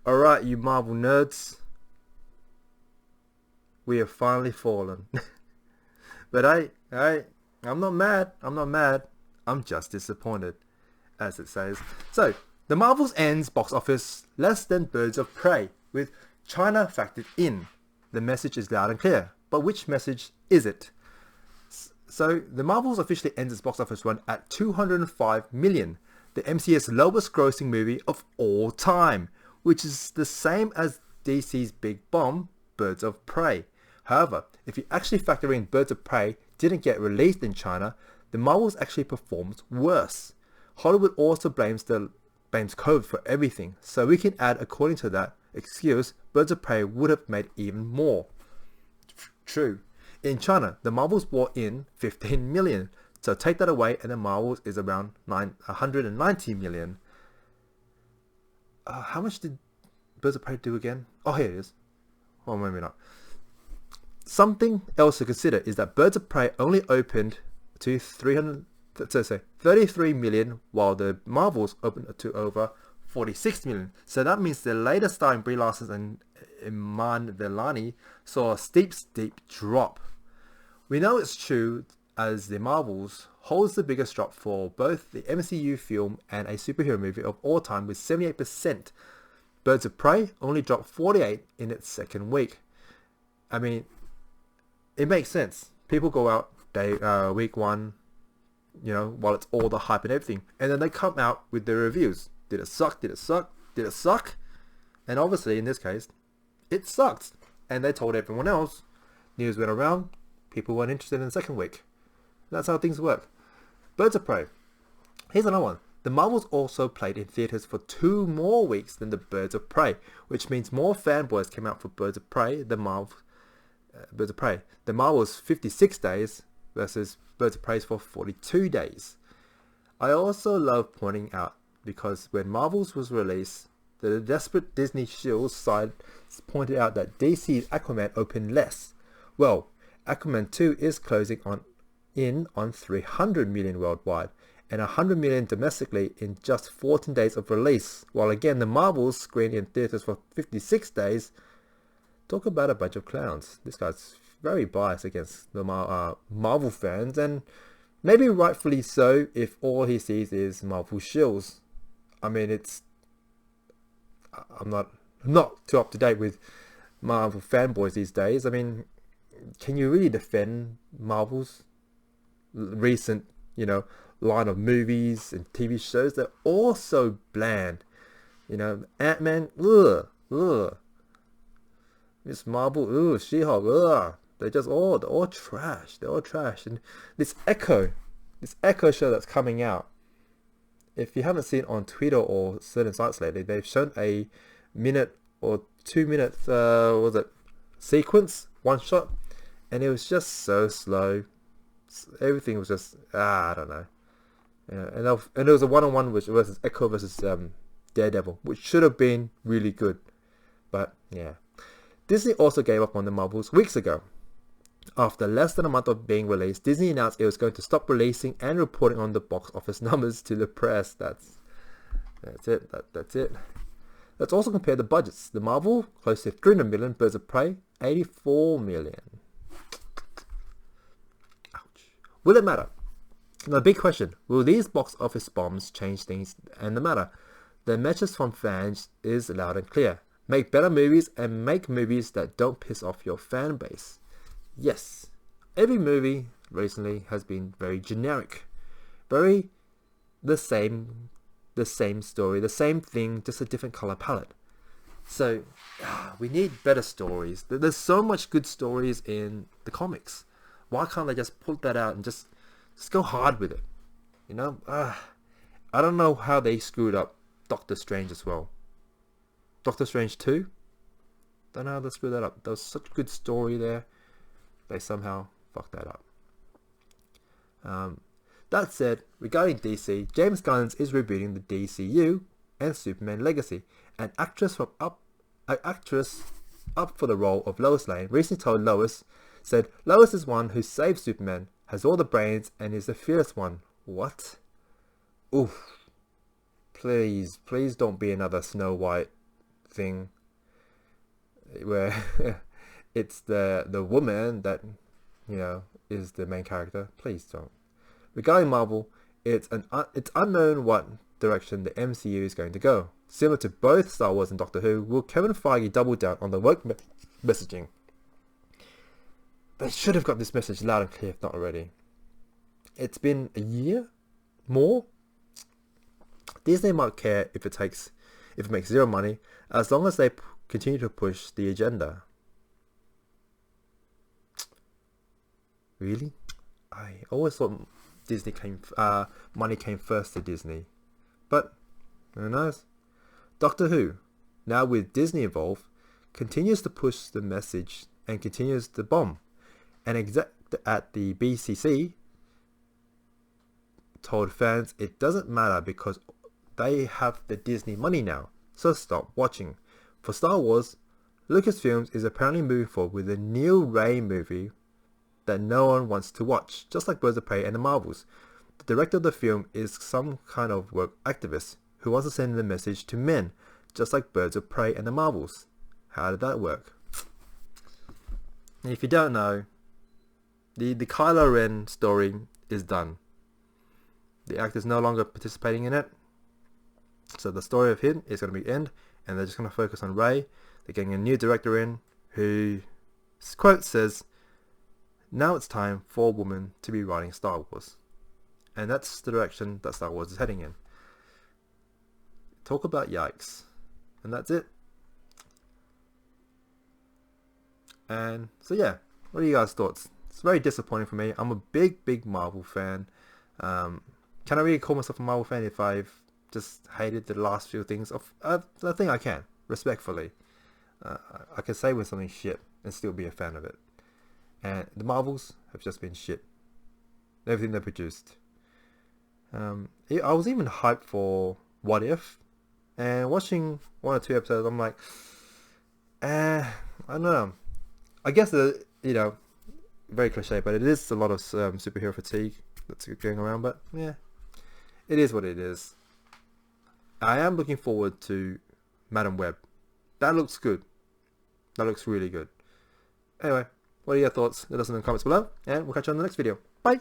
Alright, you Marvel nerds. We have finally fallen. But I'm not mad. I'm not mad. I'm just disappointed, as it says. So, the Marvels ends box office less than Birds of Prey, with China factored in. The message is loud and clear. But which message is it? So, the Marvels officially ends its box office run at 205 million, the MCU's lowest grossing movie of all time, which is the same as DC's big bomb, Birds of Prey. However, if you actually factor in Birds of Prey didn't get released in China, the Marvels actually performs worse. Hollywood also blames COVID for everything, so we can add according to that excuse, Birds of Prey would have made even more. True. In China, the Marvels brought in 15 million, so take that away and the Marvels is around 190 million. How much did Birds of Prey do again? Oh, here it is. Oh, maybe not. Something else to consider is that Birds of Prey only opened to 33 million, while the Marvels opened to over 46 million. So that means the latest starring Brie Larson and Iman Vellani saw a steep drop. We know it's true as the Marvels holds the biggest drop for both the MCU film and a superhero movie of all time with 78%. Birds of Prey only dropped 48 in its second week. I mean, it makes sense. People go out week one, while it's all the hype and everything, and then they come out with their reviews. Did it suck? Did it suck? Did it suck? And obviously, in this case, it sucked. And they told everyone else. News went around. People weren't interested in the second week. That's how things work. Birds of Prey. Here's another one. The Marvels also played in theaters for 2 more weeks than the Birds of Prey, which means more fanboys came out for Birds of Prey than Birds of Prey. The Marvels 56 days versus Birds of Prey for 42 days. I also love pointing out because when Marvels was released, the desperate Disney Shield side pointed out that DC's Aquaman opened less. Well, Aquaman 2 is closing in on 300 million worldwide and 100 million domestically in just 14 days of release, while again the Marvels screened in theaters for 56 days. Talk about a bunch of clowns. This guy's very biased against the Marvel fans, and maybe rightfully so if all he sees is Marvel shills. I mean, I'm not too up to date with Marvel fanboys these days. I mean, can you really defend Marvel's recent, line of movies and TV shows? They're all so bland. Ant-Man, ugh. Miss Marvel, She-Hulk, ugh. They're all trash. They're all trash. And this Echo show that's coming out, if you haven't seen it on Twitter or certain sites lately, they've shown a minute or 2 minute sequence, one shot, and it was just so slow. Everything was just I don't know. And it was a one-on-one versus Echo versus Daredevil, which should have been really good, but yeah. Disney also gave up on the Marvels weeks ago. After less than a month of being released, Disney announced it was going to stop releasing and reporting on the box office numbers to the press. That's it. That's it. Let's also compare the budgets. The Marvel, close to 300 million. Birds of Prey, 84 million. Ouch. Will it matter? The big question, will these box office bombs change things and the matter? The message from fans is loud and clear. Make better movies and make movies that don't piss off your fan base. Yes, every movie recently has been very generic. Very the same story, the same thing, just a different color palette. So, we need better stories. There's so much good stories in the comics. Why can't they just pull that out and just go hard with it? I don't know how they screwed up Doctor Strange as well. Doctor Strange 2? Don't know how they screwed that up. There was such a good story there. They somehow fucked that up. That said, regarding DC, James Gunn is rebooting the DCU and Superman Legacy. An actress up for the role of Lois Lane recently told Lois, said, Lois is one who saved Superman, has all the brains, and is the fearless one. What? Oof. Please don't be another Snow White thing where it's the woman that, you know, is the main character. Please don't. Regarding Marvel, it's unknown what direction the MCU is going to go. Similar to both Star Wars and Doctor Who, will Kevin Feige double down on the woke messaging? They should have got this message loud and clear, if not already. It's been a year? More? Disney might care if it makes zero money, as long as they continue to push the agenda. Really? I always thought money came first to Disney. But, who knows? Doctor Who, now with Disney involved, continues to push the message and continues to bomb. An exec at the BCC told fans it doesn't matter because they have the Disney money now, so stop watching. For Star Wars, Lucasfilms is apparently moving forward with a new Rey movie that no one wants to watch, just like Birds of Prey and the Marvels. The director of the film is some kind of woke activist who wants to send the message to men, just like Birds of Prey and the Marvels. How did that work? If you don't know, the Kylo Ren story is done. The actor's no longer participating in it. So the story of him is going to be end, and they're just going to focus on Rey. They're getting a new director in who, quote, says, "Now it's time for a woman to be writing Star Wars." And that's the direction that Star Wars is heading in. Talk about yikes. And that's it. And so yeah, what are you guys' thoughts? It's very disappointing for me. I'm a big Marvel fan. Can I really call myself a Marvel fan if I've just hated the last few things? I think I can, respectfully. I can say when something's shit and still be a fan of it. And the Marvels have just been shit. Everything they produced. I was even hyped for What If, and watching 1 or 2 episodes, I'm like, I don't know. I guess very cliche, but it is a lot of superhero fatigue that's going around. But yeah, it is what it is. I am looking forward to Madam Web. That looks good. That looks really good. Anyway, what are your thoughts? Let us know in the comments below, and we'll catch you on the next video. Bye!